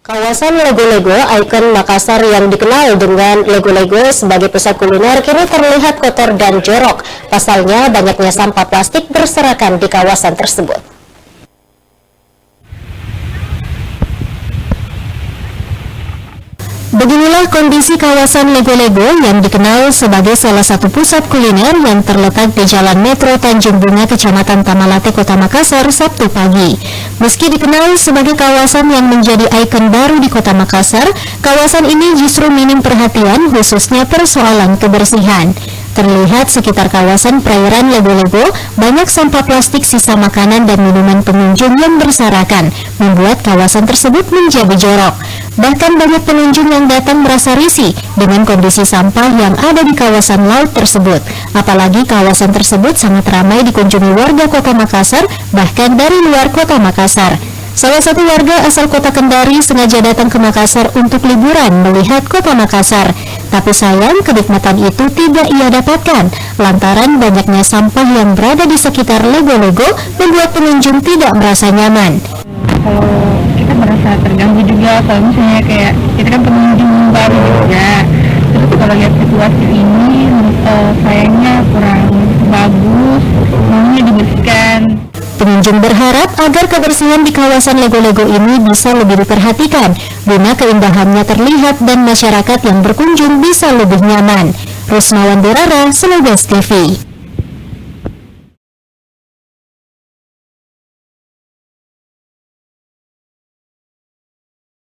Kawasan Lego-Lego, ikon Makassar yang dikenal dengan Lego-Lego sebagai pusat kuliner kini terlihat kotor dan jorok. Pasalnya, banyaknya sampah plastik berserakan di kawasan tersebut. Beginilah kondisi kawasan Lego-Lego yang dikenal sebagai salah satu pusat kuliner yang terletak di Jalan Metro Tanjung Bunga, Kecamatan Tamalate, Kota Makassar, Sabtu pagi. Meski dikenal sebagai kawasan yang menjadi ikon baru di Kota Makassar, kawasan ini justru minim perhatian khususnya persoalan kebersihan. Terlihat sekitar kawasan perairan Lego-Lego, banyak sampah plastik sisa makanan dan minuman pengunjung yang berserakan, membuat kawasan tersebut menjadi jorok. Bahkan banyak pengunjung yang datang merasa risih dengan kondisi sampah yang ada di kawasan laut tersebut. Apalagi kawasan tersebut sangat ramai dikunjungi warga Kota Makassar, bahkan dari luar Kota Makassar. Salah satu warga asal Kota Kendari sengaja datang ke Makassar untuk liburan melihat Kota Makassar. Tapi sayang, kenikmatan itu tidak ia dapatkan lantaran banyaknya sampah yang berada di sekitar Lego-Lego membuat pengunjung tidak merasa nyaman. Kalau kita merasa terganggu juga, kalau misalnya kayak kita kan pengunjung baru juga, terus kalau lihat situasi ini sayangnya kurang bagus, maunya dibersihkan. Pengunjung berharap agar kebersihan di kawasan Lego-Lego ini bisa lebih diperhatikan guna keindahannya terlihat dan masyarakat yang berkunjung bisa lebih nyaman. Rusmawan Derara, Selobes TV.